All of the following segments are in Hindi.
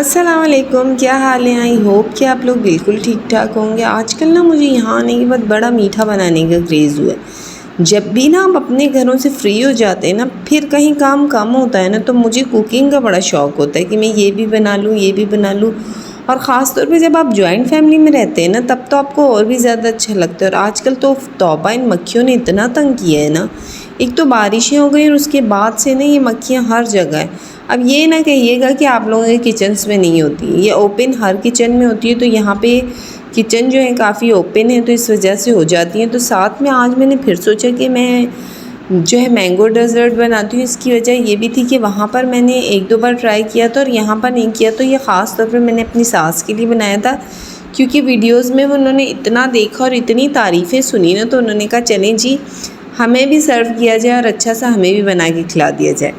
अस्सलाम वालेकुम, क्या हाल है। आई होप कि आप लोग बिल्कुल ठीक ठाक होंगे। आजकल ना मुझे यहाँ आने के बाद बड़ा मीठा बनाने का क्रेज़ हुआ है। जब भी ना हम अपने घरों से फ्री हो जाते हैं ना, फिर कहीं काम कम होता है ना, तो मुझे कुकिंग का बड़ा शौक़ होता है कि मैं ये भी बना लूँ, ये भी बना लूँ। और ख़ास तौर पे जब आप जॉइंट फैमिली में रहते हैं ना, तब तो आपको और भी ज़्यादा अच्छा लगता है। और आजकल तो तौबा, इन मक्खियों ने इतना तंग किया है ना। एक तो बारिशें हो गई और उसके बाद से ना ये मक्खियाँ हर जगह है। अब ये ना कहिएगा कि आप लोगों के किचन्स में नहीं होती, ये ओपन हर किचन में होती है। तो यहाँ पे किचन जो है काफ़ी ओपन है, तो इस वजह से हो जाती हैं। तो साथ में आज मैंने फिर सोचा कि मैं जो है मैंगो डेज़र्ट बनाती हूँ। इसकी वजह ये भी थी कि वहाँ पर मैंने एक दो बार ट्राई किया था और यहाँ पर नहीं किया। तो ये ख़ास तौर पर मैंने अपनी सास के लिए बनाया था, क्योंकि वीडियोज़ में उन्होंने इतना देखा और इतनी तारीफ़ें सुनी ना, तो उन्होंने कहा चलें जी, हमें भी सर्व किया जाए और अच्छा सा हमें भी बना के खिला दिया जाए।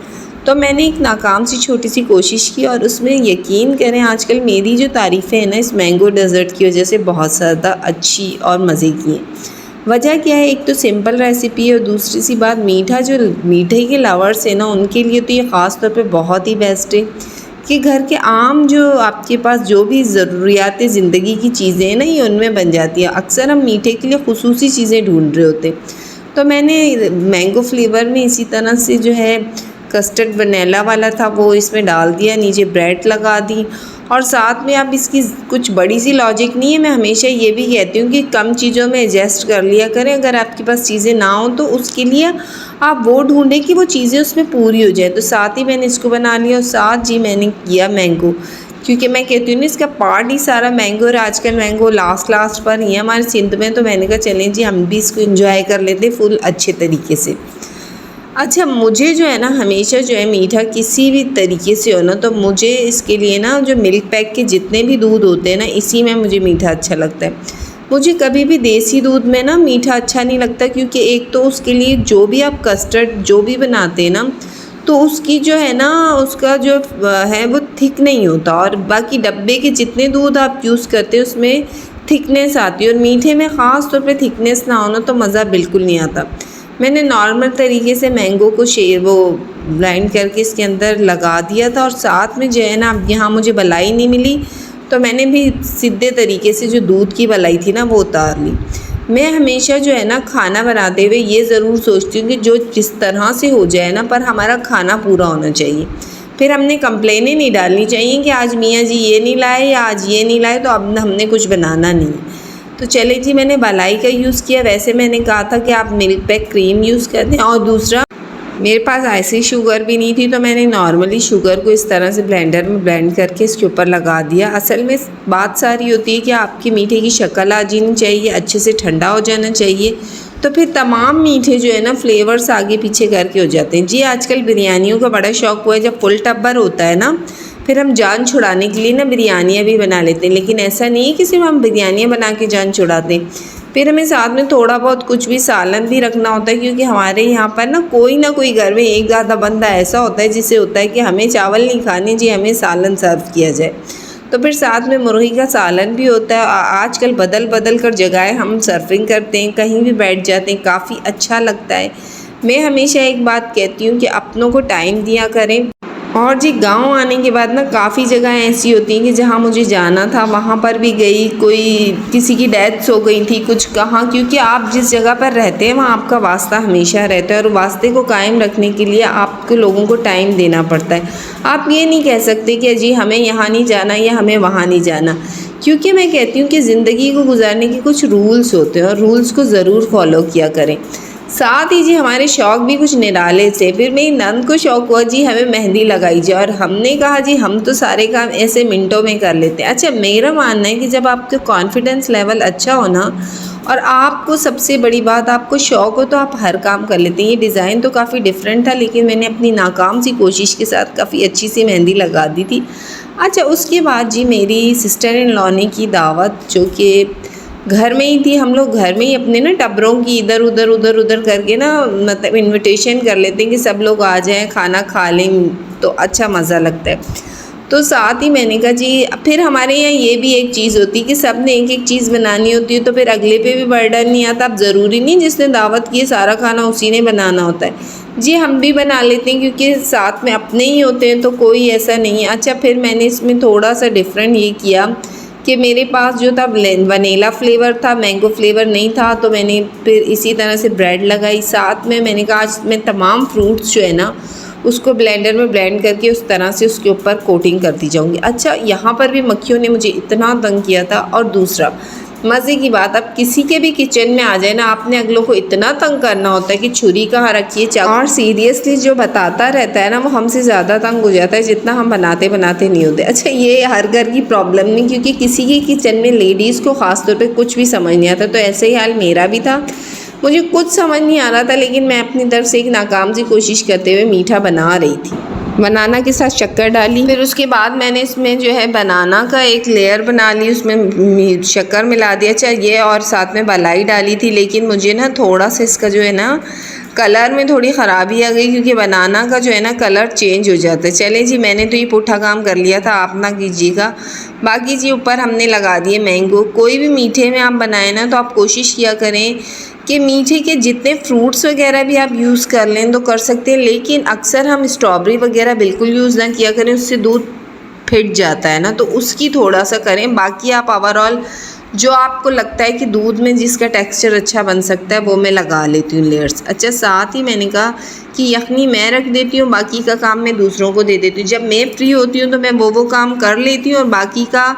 तो मैंने एक नाकाम सी छोटी सी कोशिश की और उसमें यकीन करें, आजकल मेरी जो तारीफ़ें हैं ना इस मैंगो डेज़र्ट की वजह से बहुत ज़्यादा अच्छी और मज़े की हैं। वजह क्या है, एक तो सिंपल रेसिपी है और दूसरी सी बात, जो मीठे के लवर्स हैं ना, उनके लिए तो ये ख़ास तौर पे बहुत ही बेस्ट है कि घर के आम जो आपके पास जो भी ज़रूरियात ज़िंदगी की चीज़ें हैं ना, ये उनमें बन जाती हैं। अक्सर हम मीठे के लिए खुसूसी चीज़ें ढूंढ रहे होते हैं। तो मैंने मैंगो फ्लेवर में इसी तरह से जो है कस्टर्ड वनीला वाला था वो इसमें डाल दिया, नीचे ब्रेड लगा दी। और साथ में अब इसकी कुछ बड़ी सी लॉजिक नहीं है। मैं हमेशा ये भी कहती हूँ कि कम चीज़ों में एडजस्ट कर लिया करें। अगर आपके पास चीज़ें ना हो तो उसके लिए आप वो ढूंढें कि वो चीज़ें उसमें पूरी हो जाए। तो साथ ही मैंने इसको बना लिया और साथ जी मैंने किया मैंगो, क्योंकि मैं कहती हूँ ना इसका पार्ट ही सारा मैंगो। और आजकल मैंगो लास्ट पर ही है हमारे सिंध में, तो मैंने कहा चलें जी हम भी इसको इंजॉय कर लेते फुल अच्छे तरीके से। अच्छा, मुझे जो है ना हमेशा जो है मीठा किसी भी तरीके से हो ना, तो मुझे इसके लिए ना जो मिल्क पैक के जितने भी दूध होते हैं ना, इसी में मुझे मीठा अच्छा लगता है। मुझे कभी भी देसी दूध में ना मीठा अच्छा नहीं लगता, क्योंकि एक तो उसके लिए जो भी आप कस्टर्ड जो भी बनाते हैं ना, तो उसकी जो है ना उसका जो है वो थिक नहीं होता। और बाकी डब्बे के जितने दूध आप यूज़ करते हैं उसमें थिकनेस आती है, और मीठे में ख़ास तौर पे थिकनेस ना होना तो मज़ा बिल्कुल नहीं आता। मैंने नॉर्मल तरीके से मैंगो को वो ब्लेंड करके इसके अंदर लगा दिया था। और साथ में जो है ना, अब यहाँ मुझे मलाई नहीं मिली, तो मैंने भी सीधे तरीके से जो दूध की मलाई थी ना वो उतार ली। मैं हमेशा जो है ना खाना बनाते हुए ये ज़रूर सोचती हूँ कि जो जिस तरह से हो जाए ना, पर हमारा खाना पूरा होना चाहिए। फिर हमने कंप्लेनें नहीं डालनी चाहिए कि आज मियाँ जी ये नहीं लाए या आज ये नहीं लाए, तो अब हमने कुछ बनाना नहीं है। तो चले जी, मैंने मलाई का यूज़ किया। वैसे मैंने कहा था कि आप मिल्क पैक क्रीम यूज़ कर दें। और दूसरा, मेरे पास ऐसी शुगर भी नहीं थी, तो मैंने नॉर्मली शुगर को इस तरह से ब्लेंडर में ब्लेंड करके इसके ऊपर लगा दिया। असल में बात सारी होती है कि आपके मीठे की शक्ल आ जानी चाहिए, अच्छे से ठंडा हो जाना चाहिए, तो फिर तमाम मीठे जो है ना फ्लेवर्स आगे पीछे करके हो जाते हैं। जी, आजकल बिरयानियों का बड़ा शौक़ हुआ है। जब फुल टब्बर होता है ना, फिर हम जान छुड़ाने के लिए ना बिरयानियाँ भी बना लेते हैं। लेकिन ऐसा नहीं है कि सिर्फ हम बिरयानियाँ बना के जान छुड़ाते हैं, फिर हमें साथ में थोड़ा बहुत कुछ भी सालन भी रखना होता है, क्योंकि हमारे यहाँ पर ना कोई घर में एक ज़्यादा बंदा ऐसा होता है जिसे होता है कि हमें चावल नहीं खाने जी, हमें सालन सर्व किया जाए। तो फिर साथ में मुर्गी का सालन भी होता है। आजकल बदल कर जगहें हम सर्विंग करते हैं, कहीं भी बैठ जाते हैं, काफ़ी अच्छा लगता है। मैं हमेशा एक बात कहती हूँ कि अपनों को टाइम दिया करें। और जी, गांव आने के बाद ना काफ़ी जगह ऐसी होती हैं कि जहाँ मुझे जाना था वहाँ पर भी गई, कोई किसी की डेथ्स हो गई थी, कुछ कहाँ, क्योंकि आप जिस जगह पर रहते हैं वहाँ आपका वास्ता हमेशा रहता है, और वास्ते को कायम रखने के लिए आपको लोगों को टाइम देना पड़ता है। आप ये नहीं कह सकते कि जी हमें यहाँ नहीं जाना या हमें वहाँ नहीं जाना, क्योंकि मैं कहती हूँ कि ज़िंदगी को गुजारने के कुछ रूल्स होते हैं और रूल्स को ज़रूर फॉलो किया करें। साथ ही जी हमारे शौक़ भी कुछ निराले थे। फिर मेरी नंद को शौक़ हुआ जी हमें मेहंदी लगाई जाए, और हमने कहा जी हम तो सारे काम ऐसे मिनटों में कर लेते हैं। अच्छा, मेरा मानना है कि जब आपका कॉन्फिडेंस लेवल अच्छा हो ना, और आपको सबसे बड़ी बात आपको शौक़ हो, तो आप हर काम कर लेते हैं। ये डिज़ाइन तो काफ़ी डिफरेंट था, लेकिन मैंने अपनी नाकाम सी कोशिश के साथ काफ़ी अच्छी सी मेहंदी लगा दी थी। अच्छा, उसके बाद जी मेरी सिस्टर इन लॉ ने की दावत, जो कि घर में ही थी। हम लोग घर में ही अपने ना टब्बरों की इधर उधर करके ना, मतलब इनविटेशन कर लेते हैं कि सब लोग आ जाएं, खाना खा लें, तो अच्छा मज़ा लगता है। तो साथ ही मैंने कहा जी, फिर हमारे यहाँ ये भी एक चीज़ होती है कि सब ने एक एक चीज़ बनानी होती है, तो फिर अगले पे भी बर्डन नहीं आता। अब ज़रूरी नहीं जिसने दावत की सारा खाना उसी ने बनाना होता है जी, हम भी बना लेते हैं क्योंकि साथ में अपने ही होते हैं, तो कोई ऐसा नहीं है। अच्छा, फिर मैंने इसमें थोड़ा सा डिफरेंट ये किया कि मेरे पास जो था वनीला फ्लेवर था, मैंगो फ्लेवर नहीं था, तो मैंने फिर इसी तरह से ब्रेड लगाई। साथ में मैंने कहा आज मैं तमाम फ्रूट्स जो है ना उसको ब्लेंडर में ब्लेंड करके उस तरह से उसके ऊपर कोटिंग करती जाऊंगी। अच्छा, यहाँ पर भी मक्खियों ने मुझे इतना तंग किया था। और दूसरा मज़े की बात, अब किसी के भी किचन में आ जाए ना, आपने अगलों को इतना तंग करना होता है कि छुरी कहाँ रखिए, चाकू। और सीरियसली जो बताता रहता है ना वो हमसे ज़्यादा तंग हो जाता है जितना हम बनाते बनाते नहीं होते। अच्छा, ये हर घर की प्रॉब्लम नहीं, क्योंकि किसी के किचन में लेडीज़ को ख़ास तौर पे कुछ भी समझ नहीं आता। तो ऐसे ही हाल मेरा भी था, मुझे कुछ समझ नहीं आ रहा था, लेकिन मैं अपनी तरफ से एक नाकाम सी कोशिश करते हुए मीठा बना रही थी। बनाना के साथ शक्कर डाली, फिर उसके बाद मैंने इसमें जो है बनाना का एक लेयर बना ली, उसमें शक्कर मिला दिया। अच्छा, ये और साथ में मलाई डाली थी, लेकिन मुझे ना थोड़ा सा इसका जो है ना कलर में थोड़ी ख़राबी आ गई, क्योंकि बनाना का जो है ना कलर चेंज हो जाता है। चले जी, मैंने तो ये पुट्ठा काम कर लिया था, आप ना कीजिएगा। बाकी जी ऊपर हमने लगा दिए मैंगो। कोई भी मीठे में आप बनाए ना तो आप कोशिश किया करें कि मीठे के जितने फ्रूट्स वगैरह भी आप यूज़ कर लें तो कर सकते हैं, लेकिन अक्सर हम स्ट्रॉबेरी वगैरह बिल्कुल यूज़ ना किया करें, उससे दूध फिट जाता है ना, तो उसकी थोड़ा सा करें। बाकी आप ओवरऑल जो आपको लगता है कि दूध में जिसका टेक्सचर अच्छा बन सकता है वो मैं लगा लेती हूँ लेयर्स। अच्छा, साथ ही मैंने कहा कि यखनी मैं रख देती हूँ, बाकी का काम मैं दूसरों को दे देती हूँ। जब मैं फ्री होती हूँ तो मैं वो काम कर लेती हूँ, और बाकी का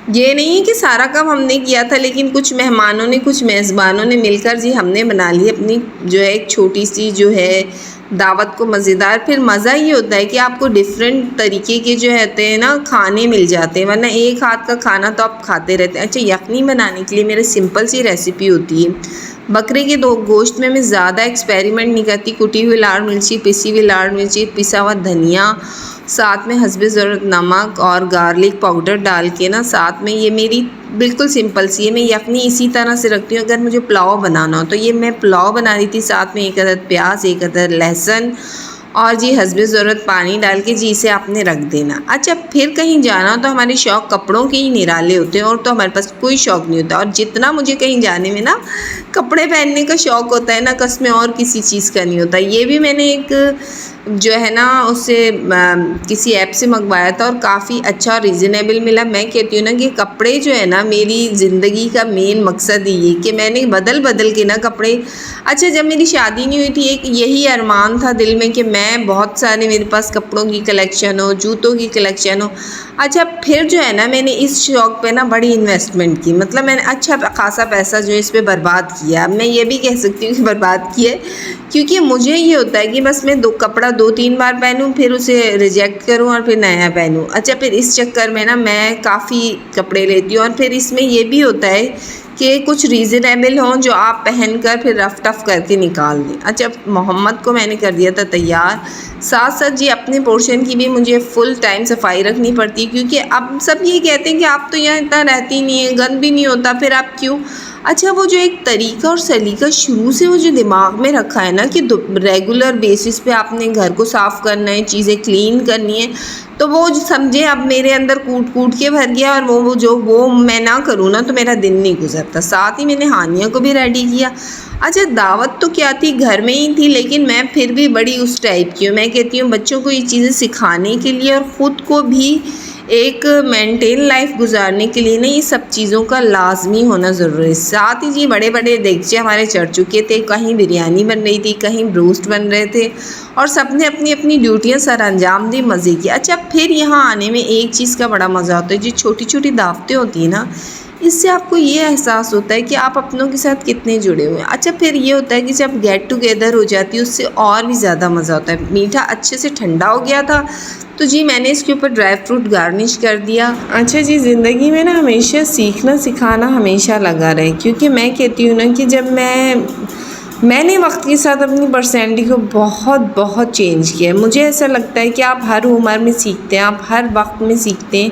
ये नहीं है कि सारा काम हमने किया था, लेकिन कुछ मेहमानों ने, कुछ मेज़बानों ने मिलकर जी हमने बना ली अपनी जो है एक छोटी सी जो है दावत को मज़ेदार। फिर मज़ा ये होता है कि आपको डिफरेंट तरीके के जो होते हैं ना खाने मिल जाते हैं, वरना एक हाथ का खाना तो आप खाते रहते हैं। अच्छा, यखनी बनाने के लिए मेरे सिंपल सी रेसिपी होती है। बकरे के गोश्त में मैं ज़्यादा एक्सपेरिमेंट नहीं करती। कुटी हुई लाल मिर्ची, पिसी हुई लाल मिर्ची, पिसा हुआ धनिया, साथ में हस्बे ज़रूरत नमक और गार्लिक पाउडर डाल के ना, साथ में ये मेरी बिल्कुल सिंपल सी है। मैं यखनी इसी तरह से रखती हूँ। अगर मुझे पुलाव बनाना हो तो ये मैं पुलाव बना रही थी, साथ में एक अदद प्याज, एक अदद लहसुन और जी हस्बे ज़रूरत पानी डाल के जी इसे आपने रख देना। अच्छा, फिर कहीं जाना तो हमारे शौक़ कपड़ों के ही निराले होते हैं, और तो हमारे पास कोई शौक़ नहीं होता। और जितना मुझे कहीं जाने में ना कपड़े पहनने का शौक़ होता है ना, कसमें और किसी चीज़ का नहीं होता। ये भी मैंने एक जो है ना उससे किसी ऐप से मंगवाया था और काफ़ी अच्छा और रीज़नेबल मिला। मैं कहती हूँ ना कि कपड़े जो है ना मेरी ज़िंदगी का मेन मकसद ही कि मैंने बदल बदल के ना कपड़े। अच्छा, जब मेरी शादी नहीं हुई थी एक यही अरमान था दिल में कि मैं बहुत सारे मेरे पास कपड़ों की कलेक्शन हो, जूतों की कलेक्शन हो। अच्छा, फिर जो है ना मैंने इस शौक़ पे ना बड़ी इन्वेस्टमेंट की, मतलब मैंने अच्छा खासा पैसा जो है इस पर बर्बाद किया। मैं ये भी कह सकती हूँ कि बर्बाद किया, क्योंकि मुझे ये होता है कि बस मैं कपड़ा 2-3 बार पहनूं, फिर उसे रिजेक्ट करूं और फिर नया पहनूं। अच्छा, फिर इस चक्कर में ना मैं काफ़ी कपड़े लेती हूँ, और फिर इसमें ये भी होता है कि कुछ रीज़नेबल हों जो आप पहनकर फिर रफ टफ करके निकाल दें। अच्छा, मोहम्मद को मैंने कर दिया था तैयार। साथ साथ जी अपने पोर्शन की भी मुझे फुल टाइम सफाई रखनी पड़ती है, क्योंकि अब सब ये कहते हैं कि आप तो यहाँ इतना रहती नहीं है, गंद भी नहीं होता, फिर आप क्यों। अच्छा, वो जो एक तरीका और सलीका शुरू से वो जो दिमाग में रखा है ना कि रेगुलर बेसिस पे आपने घर को साफ़ करना है, चीज़ें क्लीन करनी है, तो वो समझे अब मेरे अंदर कूट कूट के भर गया, और वो मैं ना करूँ ना तो मेरा दिन नहीं गुजरता। साथ ही मैंने हानिया को भी रेडी किया। अच्छा, दावत तो क्या थी, घर में ही थी, लेकिन मैं फिर भी बड़ी उस टाइप की हूँ। मैं कहती हूँ बच्चों को ये चीज़ें सिखाने के लिए और ख़ुद को भी एक मेंटेन लाइफ गुजारने के लिए ना ये सब चीज़ों का लाजमी होना ज़रूरी है। साथ ही जी बड़े बड़े देगचे हमारे चढ़ चुके थे, कहीं बिरयानी बन रही थी, कहीं ब्रोस्ट बन रहे थे, और सबने अपनी अपनी ड्यूटियां सर अंजाम दी, मज़े की। अच्छा, फिर यहाँ आने में एक चीज़ का बड़ा मज़ा आता है, जो छोटी छोटी दावतें होती हैं ना, इससे आपको ये एहसास होता है कि आप अपनों के साथ कितने जुड़े हुए हैं। अच्छा, फिर ये होता है कि जब गेट टुगेदर हो जाती है उससे और भी ज़्यादा मज़ा होता है। मीठा अच्छे से ठंडा हो गया था तो जी मैंने इसके ऊपर ड्राई फ्रूट गार्निश कर दिया। अच्छा जी, ज़िंदगी में ना हमेशा सीखना सिखाना हमेशा लगा रहे, क्योंकि मैं कहती हूँ ना कि जब मैंने वक्त के साथ अपनी पर्सनैलिटी को बहुत बहुत चेंज किया है। मुझे ऐसा लगता है कि आप हर उम्र में सीखते हैं, आप हर वक्त में सीखते हैं,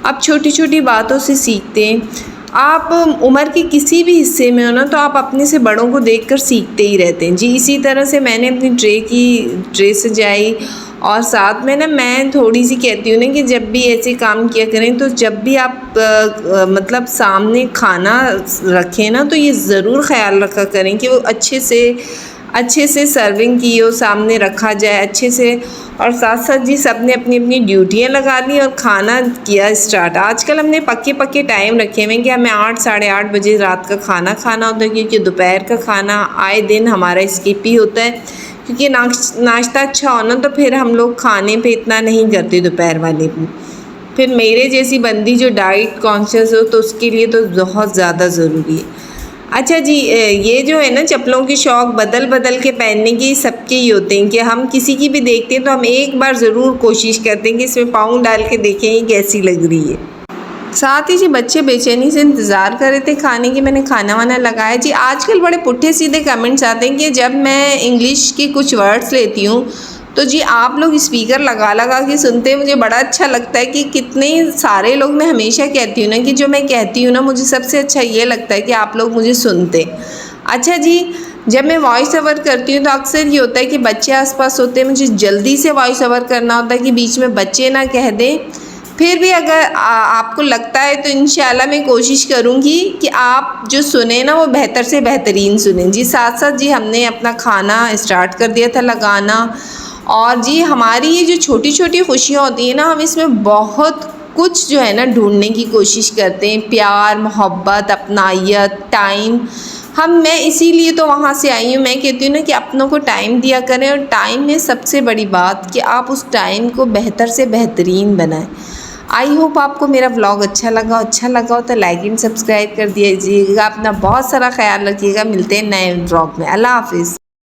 आप छोटी छोटी बातों से सीखते हैं। आप उम्र के किसी भी हिस्से में हो ना तो आप अपने से बड़ों को देखकर सीखते ही रहते हैं जी। इसी तरह से मैंने अपनी ट्रे सजाई और साथ में ना मैं थोड़ी सी कहती हूँ ना कि जब भी ऐसे काम किया करें तो जब भी आप मतलब सामने खाना रखें ना तो ये ज़रूर ख्याल रखा करें कि वो अच्छे से सर्विंग की हो, सामने रखा जाए अच्छे से। और साथ साथ जी सबने अपनी अपनी ड्यूटियाँ लगा दी और खाना किया स्टार्ट। आजकल हमने पक्के टाइम रखे हुए हैं कि हमें 8 साढ़े 8 बजे रात का खाना खाना होता है, क्योंकि दोपहर का खाना आए दिन हमारा स्किप ही होता है, क्योंकि नाश्ता अच्छा होना तो फिर हम लोग खाने पे इतना नहीं करते दोपहर वाले में। फिर मेरे जैसी बंदी जो डाइट कॉन्शियस हो तो उसके लिए तो बहुत ज़्यादा ज़रूरी है। अच्छा जी, ये जो है ना चप्पलों की शौक़ बदल बदल के पहनने की सबके ही होते हैं कि हम किसी की भी देखते हैं तो हम एक बार ज़रूर कोशिश करते हैं कि इसमें पाँव डाल के देखें ये कैसी लग रही है। साथ ही जी बच्चे बेचैनी से इंतज़ार कर रहे थे खाने की, मैंने खाना वाना लगाया जी। आजकल बड़े पुट्ठे सीधे कमेंट्स आते हैं कि जब मैं इंग्लिश के कुछ वर्ड्स लेती हूँ तो जी आप लोग स्पीकर लगा लगा के सुनते हैं। मुझे बड़ा अच्छा लगता है कि कितने सारे लोग, मैं हमेशा कहती हूँ ना कि जो मैं कहती हूँ ना मुझे सबसे अच्छा ये लगता है कि आप लोग मुझे सुनते। अच्छा जी, जब मैं वॉइस ओवर करती हूँ तो अक्सर ये होता है कि बच्चे आसपास होते हैं, मुझे जल्दी से वॉइस ओवर करना होता है कि बीच में बच्चे ना कह दें। फिर भी अगर आपको लगता है तो इंशाल्लाह मैं कोशिश करूँगी कि आप जो सुने ना वो बेहतर से बेहतरीन सुनें जी। साथ साथ जी हमने अपना खाना स्टार्ट कर दिया था लगाना। और जी हमारी ये जो छोटी छोटी खुशियाँ होती हैं ना, हम इसमें बहुत कुछ जो है ना ढूंढने की कोशिश करते हैं, प्यार मोहब्बत अपनायत टाइम। मैं इसीलिए तो वहाँ से आई हूँ। मैं कहती हूँ ना कि अपनों को टाइम दिया करें, और टाइम में सबसे बड़ी बात कि आप उस टाइम को बेहतर से बेहतरीन बनाएं। आई होप आपको मेरा व्लॉग अच्छा लगा हो तो लाइक एंड सब्सक्राइब कर दीजिएगा। अपना बहुत सारा ख्याल रखिएगा। मिलते हैं नए व्लॉग में। अल्लाह हाफिज़।